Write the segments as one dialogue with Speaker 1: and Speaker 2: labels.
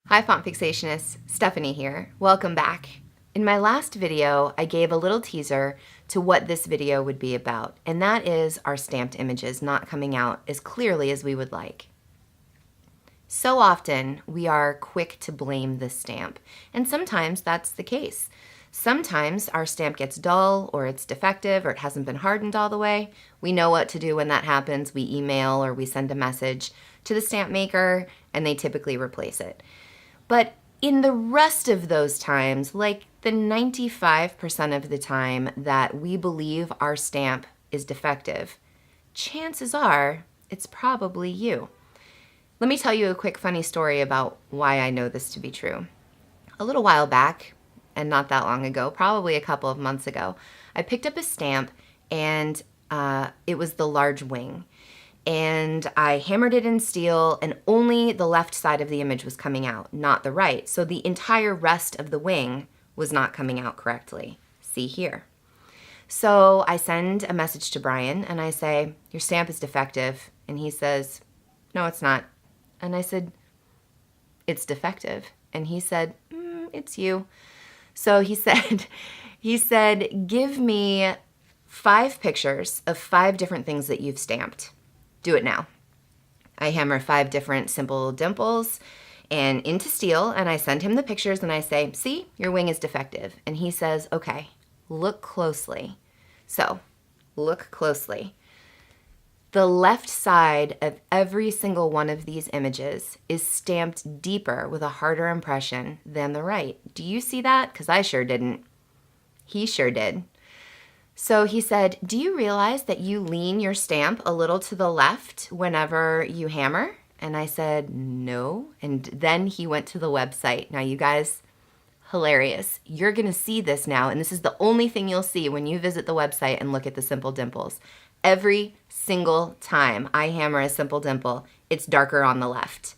Speaker 1: Hi font fixationists, Stephanie here. Welcome back. In my last video, I gave a little teaser to what this video would be about, and that is our stamped images not coming out as clearly as we would like. So often, we are quick to blame the stamp, and sometimes that's the case. Sometimes our stamp gets dull, or it's defective, or it hasn't been hardened all the way. We know what to do when that happens. We email or we send a message to the stamp maker, and they typically replace it. But in the rest of those times, like the 95% of the time that we believe our stamp is defective, chances are it's probably you. Let me tell you a quick funny story about why I know this to be true. A little while back, and not that long ago, probably a couple of months ago, I picked up a stamp and it was the large wing. And I hammered it in steel, and only the left side of the image was coming out, not the right. So the entire rest of the wing was not coming out correctly. See here. So I send a message to Brian and I say, your stamp is defective. And he says, no, it's not. And I said, it's defective. And he said, it's you. So he said, give me 5 pictures of 5 different things that you've stamped. Do it now. I hammer 5 different simple dimples and into steel, and I send him the pictures and I say, see, your wing is defective. And he says, okay, look closely. So look closely. The left side of every single one of these images is stamped deeper with a harder impression than the right. Do you see that? Because I sure didn't. He sure did. So he said, do you realize that you lean your stamp a little to the left whenever you hammer? And I said, no. And then he went to the website. Now you guys, hilarious. You're going to see this now, and this is the only thing you'll see when you visit the website and look at the simple dimples. Every single time I hammer a simple dimple, it's darker on the left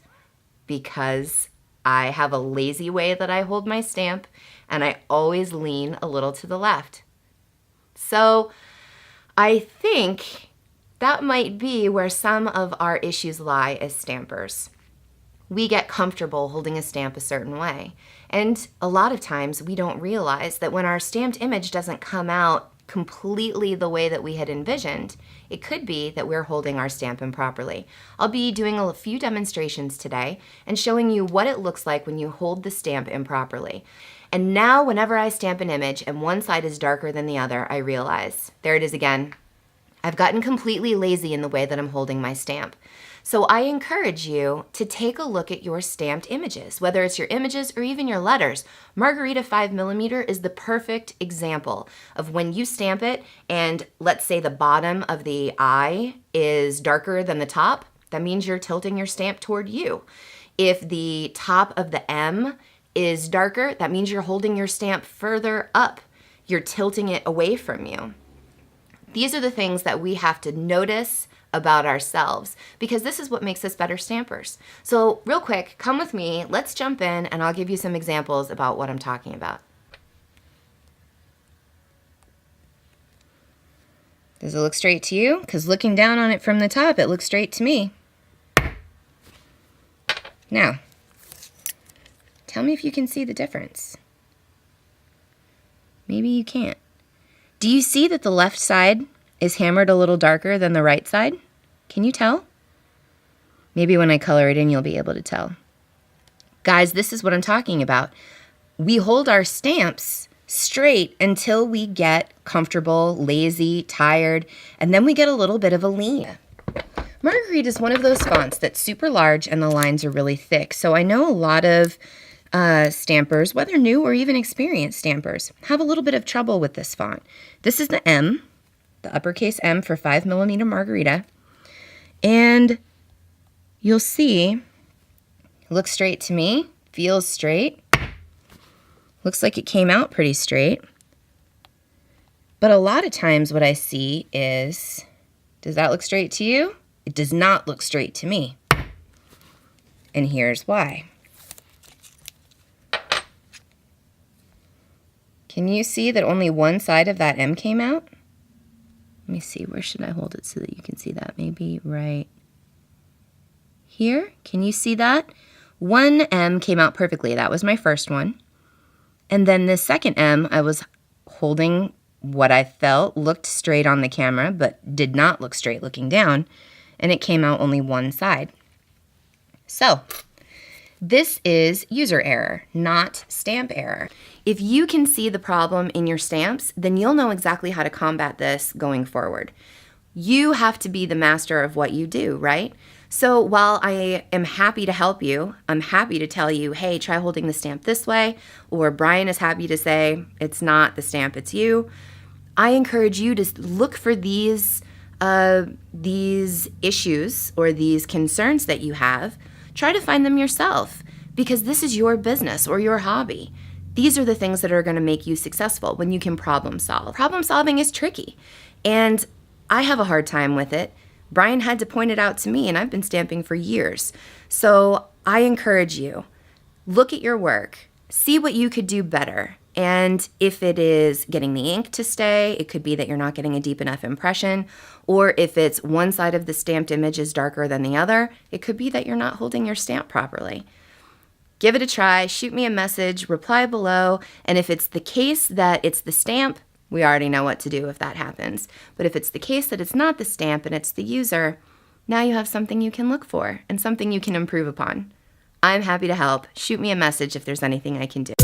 Speaker 1: because I have a lazy way that I hold my stamp, and I always lean a little to the left. So I think that might be where some of our issues lie as stampers. We get comfortable holding a stamp a certain way. And a lot of times we don't realize that when our stamped image doesn't come out completely the way that we had envisioned, it could be that we're holding our stamp improperly. I'll be doing a few demonstrations today and showing you what it looks like when you hold the stamp improperly. And now whenever I stamp an image and one side is darker than the other, I realize, there it is again. I've gotten completely lazy in the way that I'm holding my stamp. So I encourage you to take a look at your stamped images, whether it's your images or even your letters. Margarita 5mm is the perfect example of when you stamp it and let's say the bottom of the I is darker than the top, that means you're tilting your stamp toward you. If the top of the M is darker, that means you're holding your stamp further up. You're tilting it away from you. These are the things that we have to notice about ourselves because this is what makes us better stampers. So real quick, come with me, let's jump in and I'll give you some examples about what I'm talking about. Does it look straight to you? Because looking down on it from the top, it looks straight to me. Now, tell me if you can see the difference. Maybe you can't. Do you see that the left side is hammered a little darker than the right side? Can you tell? Maybe when I color it in, you'll be able to tell. Guys, this is what I'm talking about. We hold our stamps straight until we get comfortable, lazy, tired, and then we get a little bit of a lean. Marguerite is one of those fonts that's super large and the lines are really thick. So I know a lot of stampers, whether new or even experienced stampers, have a little bit of trouble with this font. This is the M, the uppercase M for 5mm Margarita. And you'll see, it looks straight to me, feels straight. Looks like it came out pretty straight. But a lot of times what I see is, does that look straight to you? It does not look straight to me. And here's why. Can you see that only one side of that M came out? Let me see, where should I hold it so that you can see that? Maybe right here. Can you see that? One M came out perfectly. That was my first one. And then this second M, I was holding what I felt looked straight on the camera, but did not look straight looking down, and it came out only one side. So, this is user error, not stamp error. If you can see the problem in your stamps, then you'll know exactly how to combat this going forward. You have to be the master of what you do, right? So while I am happy to help you, I'm happy to tell you, hey, try holding the stamp this way, or Brian is happy to say, it's not the stamp, it's you. I encourage you to look for these issues or these concerns that you have. Try to find them yourself, because this is your business or your hobby. These are the things that are going to make you successful when you can problem solve. Problem solving is tricky, and I have a hard time with it. Brian had to point it out to me, and I've been stamping for years. So I encourage you, look at your work, see what you could do better. And if it is getting the ink to stay, it could be that you're not getting a deep enough impression. Or if it's one side of the stamped image is darker than the other, it could be that you're not holding your stamp properly. Give it a try, shoot me a message, reply below, and if it's the case that it's the stamp, we already know what to do if that happens. But if it's the case that it's not the stamp and it's the user, now you have something you can look for and something you can improve upon. I'm happy to help. Shoot me a message if there's anything I can do.